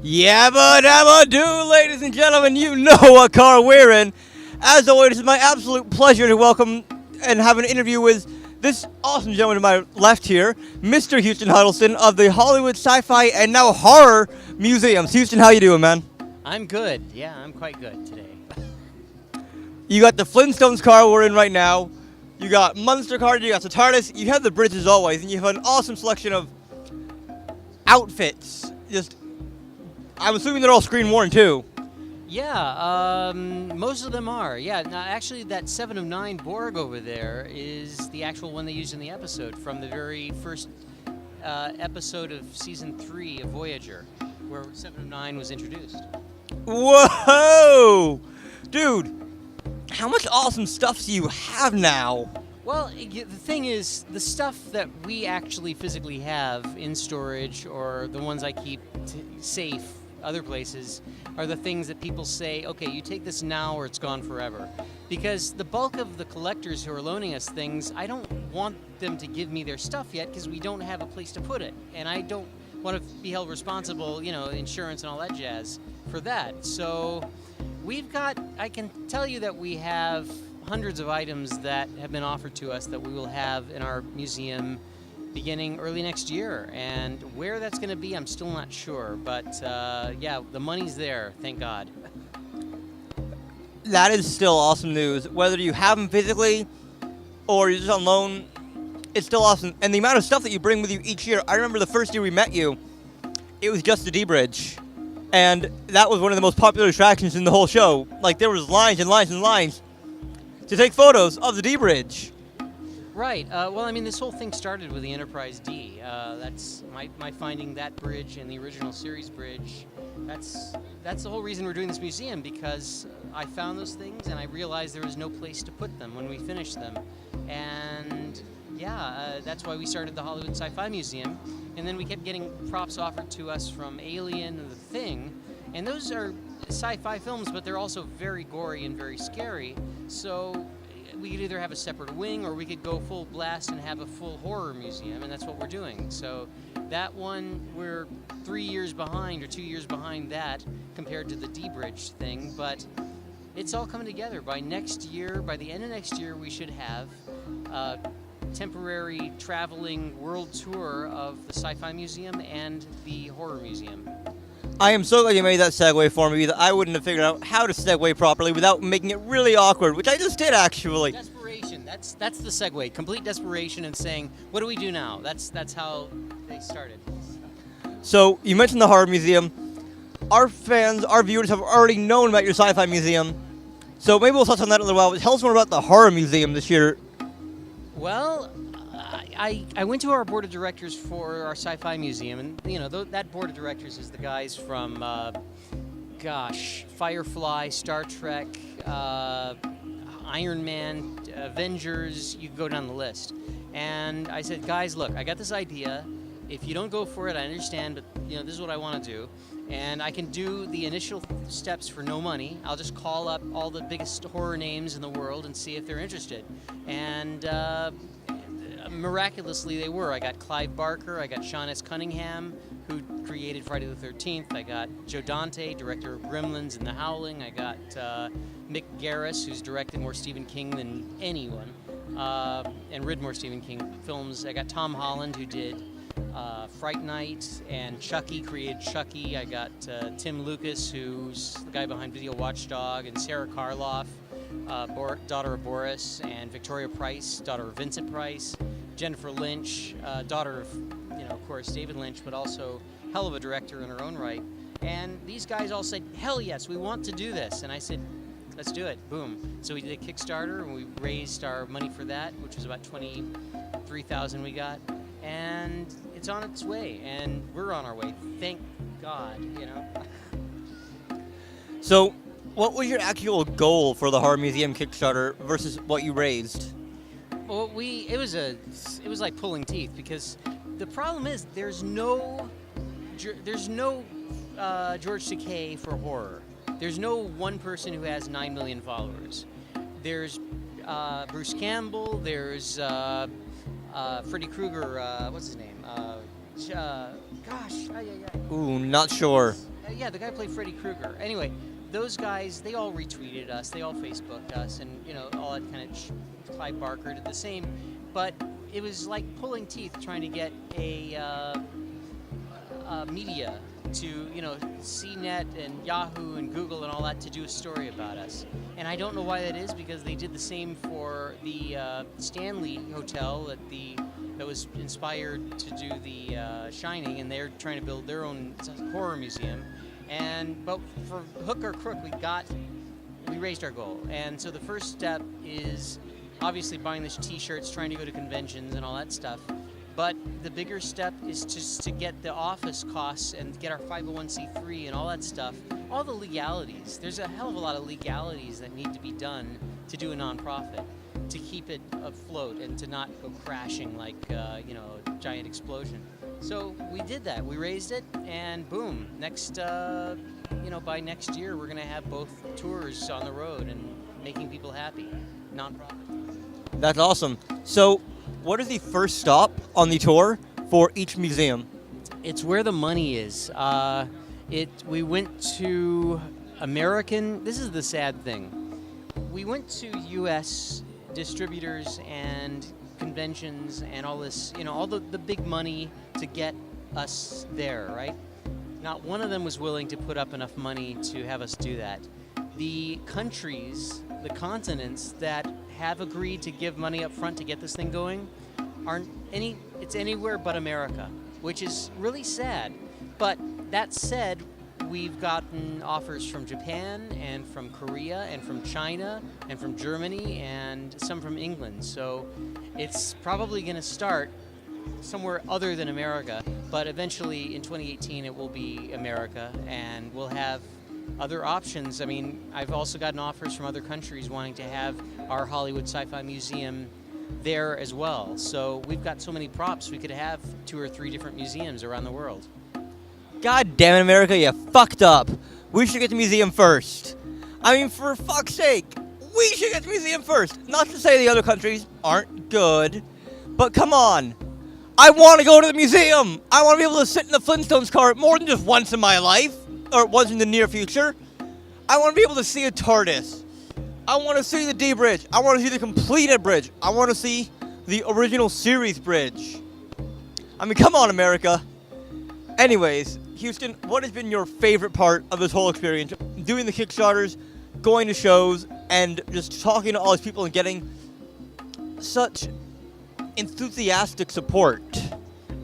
Yabba dabba do, ladies and gentlemen, you know what car we're in. As always, it's my absolute pleasure to welcome and have an interview with this awesome gentleman to my left here, Mr. Huston Huddleston of the Hollywood Sci-Fi and now Horror Museums. Houston, how you doing, man? I'm good. Yeah, I'm quite good today. You got the Flintstones car we're in right now. You got Munster car, you got the TARDIS, you have the bridge as always, and you have an awesome selection of outfits. I'm assuming they're all screen worn too. Yeah, most of them are. Yeah, now actually that 7 of 9 Borg over there is the actual one they used in the episode from the very first episode of Season 3 of Voyager, where 7 of 9 was introduced. Whoa! Dude, how much awesome stuff do you have now? Well, the thing is, the stuff that we actually physically have in storage, or the ones I keep safe other places, are the things that people say, okay, you take this now or it's gone forever. Because the bulk of the collectors who are loaning us things, I don't want them to give me their stuff yet because we don't have a place to put it. And I don't want to be held responsible, insurance and all that jazz for that. So I can tell you that we have hundreds of items that have been offered to us that we will have in our museum beginning early next year. And where that's going to be, I'm still not sure. But yeah, the money's there, thank God. That is still awesome news. Whether you have them physically or you're just on loan, it's still awesome. And the amount of stuff that you bring with you each year, I remember the first year we met you, it was just the D-Bridge. And that was one of the most popular attractions in the whole show. Like, there was lines and lines and lines to take photos of the D-Bridge. Right. Well, I mean, this whole thing started with the Enterprise D. That's my finding that bridge and the original series bridge. That's the whole reason we're doing this museum, because I found those things and I realized there was no place to put them when we finished them. And yeah, that's why we started the Hollywood Sci-Fi Museum. And then we kept getting props offered to us from Alien and The Thing. And those are sci-fi films, but they're also very gory and very scary. So we could either have a separate wing or we could go full blast and have a full horror museum, and that's what we're doing. So that one, we're 3 years behind or 2 years behind that compared to the D-Bridge thing, but it's all coming together. By next year, by the end of next year, we should have a temporary traveling world tour of the Sci-Fi Museum and the Horror Museum. I am so glad you made that segue for me. That I wouldn't have figured out how to segue properly without making it really awkward, which I just did, actually. Desperation. That's the segue. Complete desperation and saying, what do we do now? That's how they started. So, you mentioned the Horror Museum. Our fans, our viewers have already known about your Sci-Fi Museum. So maybe we'll touch on that in a little while. But tell us more about the Horror Museum this year. Well, I went to our board of directors for our Sci-Fi Museum, and that board of directors is the guys from, Firefly, Star Trek, Iron Man, Avengers. You can go down the list. And I said, guys, look, I got this idea. If you don't go for it, I understand, but this is what I want to do. And I can do the initial steps for no money. I'll just call up all the biggest horror names in the world and see if they're interested. And miraculously, they were. I got Clive Barker. I got Sean S. Cunningham, who created Friday the 13th. I got Joe Dante, director of Gremlins and The Howling. I got Mick Garris, who's directed more Stephen King than anyone, and read more Stephen King films. I got Tom Holland, who did Fright Night, and Chucky, created Chucky. I got Tim Lucas, who's the guy behind Video Watchdog, and Sarah Karloff, daughter of Boris, and Victoria Price, daughter of Vincent Price, Jennifer Lynch, daughter of course, David Lynch, but also hell of a director in her own right. And these guys all said, hell yes, we want to do this. And I said, let's do it. Boom. So we did a Kickstarter, and we raised our money for that, which was about $23,000 we got. And it's on its way, and we're on our way. Thank God, So, what was your actual goal for the Horror Museum Kickstarter versus what you raised? Well, it was like pulling teeth, because the problem is there's no George Takei for horror. There's no one person who has 9 million followers. There's Bruce Campbell. There's Freddy Krueger. What's his name? Ooh, not sure. Yeah, the guy who played Freddy Krueger. Anyway, those guys, they all retweeted us, they all Facebooked us, and all that kind of. Clive Barker did the same, but it was like pulling teeth trying to get a media to CNET and Yahoo and Google and all that to do a story about us. And I don't know why that is, because they did the same for the Stanley Hotel that was inspired to do the Shining, and they're trying to build their own horror museum. But for hook or crook, we raised our goal. And so the first step is obviously buying the T-shirts, trying to go to conventions and all that stuff. But the bigger step is just to get the office costs and get our 501c3 and all that stuff, all the legalities. There's a hell of a lot of legalities that need to be done to do a nonprofit, to keep it afloat and to not go crashing like a giant explosion. So we did that. We raised it, and boom! By next year, we're going to have both tours on the road and making people happy. Nonprofit. That's awesome. So, what is the first stop on the tour for each museum? It's where the money is. We went to this is the sad thing. We went to U.S. distributors and conventions and all this, all the big money to get us there, right? Not one of them was willing to put up enough money to have us do that. The countries, the continents that have agreed to give money up front to get this thing going it's anywhere but America, which is really sad. But that said, we've gotten offers from Japan and from Korea and from China and from Germany and some from England. So it's probably going to start somewhere other than America, but eventually in 2018 it will be America, and we'll have other options. I mean, I've also gotten offers from other countries wanting to have our Hollywood Sci-Fi Museum there as well. So we've got so many props, we could have 2 or 3 different museums around the world. God damn it, America, you fucked up. We should get the museum first. I mean, for fuck's sake, we should get the museum first. Not to say the other countries aren't good, but come on. I want to go to the museum. I want to be able to sit in the Flintstones car more than just once in my life, or once in the near future. I want to be able to see a TARDIS. I want to see the D bridge. I want to see the completed bridge. I want to see the original series bridge. I mean, come on, America. Anyways, Huston, what has been your favorite part of this whole experience? Doing the Kickstarters, going to shows, and just talking to all these people and getting such enthusiastic support.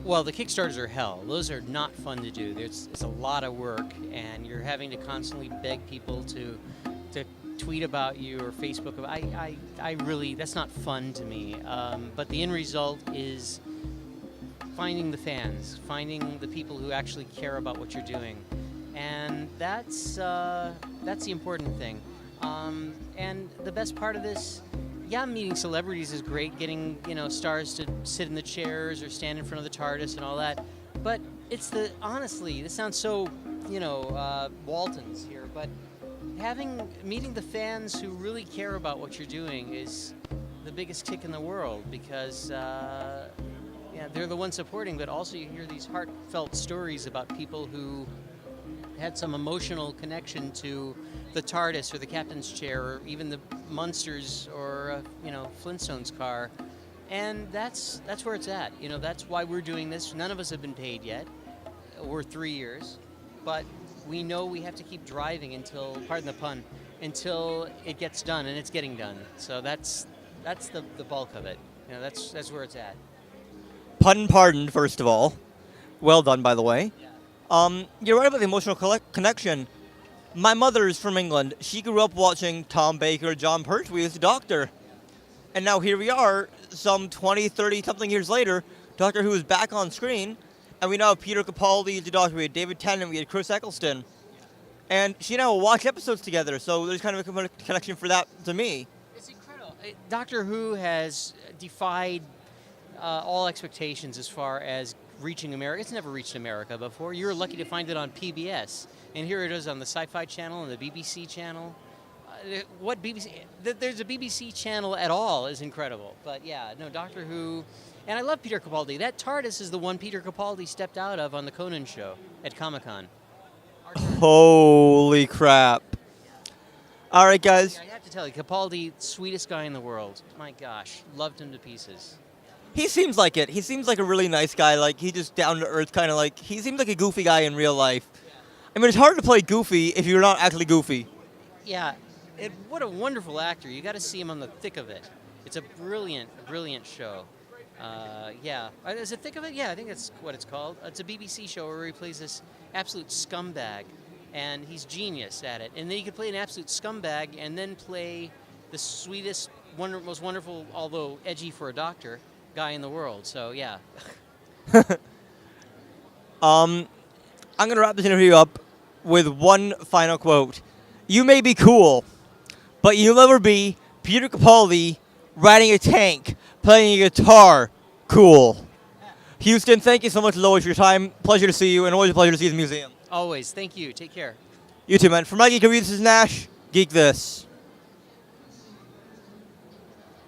Well, the Kickstarters are hell. Those are not fun to do. It's a lot of work, and you're having to constantly beg people to tweet about you or Facebook. I really, that's not fun to me. But the end result is finding the fans, finding the people who actually care about what you're doing, and that's the important thing. And the best part of this, meeting celebrities is great, getting stars to sit in the chairs or stand in front of the TARDIS and all that. But it's honestly, this sounds so Waltons here, but meeting the fans who really care about what you're doing is the biggest kick in the world, because they're the ones supporting, but also you hear these heartfelt stories about people who had some emotional connection to the TARDIS or the captain's chair or even the Munsters or Flintstones car, and that's where it's at. That's why we're doing this. None of us have been paid yet. We're 3 years, but we know we have to keep driving until, pardon the pun, until it gets done, and it's getting done. So that's the bulk of it. That's where it's at. Pun pardoned, first of all. Well done, by the way. Yeah. You're right about the emotional connection. My mother's from England. She grew up watching Tom Baker, John Pertwee as the Doctor. And now here we are, some 20, 30-something years later, Doctor Who is back on screen, and we now have Peter Capaldi as the Doctor. We had David Tennant, we had Chris Eccleston. And she and I will watch episodes together, so there's kind of a connection for that to me. It's incredible. Doctor Who has defied all expectations as far as reaching America. It's never reached America before. You're lucky to find it on PBS. And here it is on the SciFi channel and the BBC channel. What BBC? There's a BBC channel at all is incredible. But Doctor Who. And I love Peter Capaldi. That TARDIS is the one Peter Capaldi stepped out of on the Conan show at Comikaze. Holy crap. All right, guys. I have to tell you, Capaldi, sweetest guy in the world. My gosh, loved him to pieces. He seems like it. He seems like a really nice guy. Like, he just down to earth, kind of like, he seems like a goofy guy in real life. I mean, it's hard to play goofy if you're not actually goofy. Yeah, what a wonderful actor. You got to see him on the thick of it. It's a brilliant, brilliant show. Yeah. Is it Thick of It? Yeah, I think that's what it's called. It's a BBC show where he plays this absolute scumbag, and he's genius at it. And then he could play an absolute scumbag and then play the sweetest, most wonderful, although edgy for a doctor, guy in the world. So, yeah. I'm going to wrap this interview up with one final quote. You may be cool, but you'll never be Peter Capaldi riding a tank, playing a guitar cool. Huston, thank you so much, Lois, for your time. Pleasure to see you, and always a pleasure to see the museum. Always. Thank you. Take care. You too, man. For my Geek Review, this is Nash. Geek this.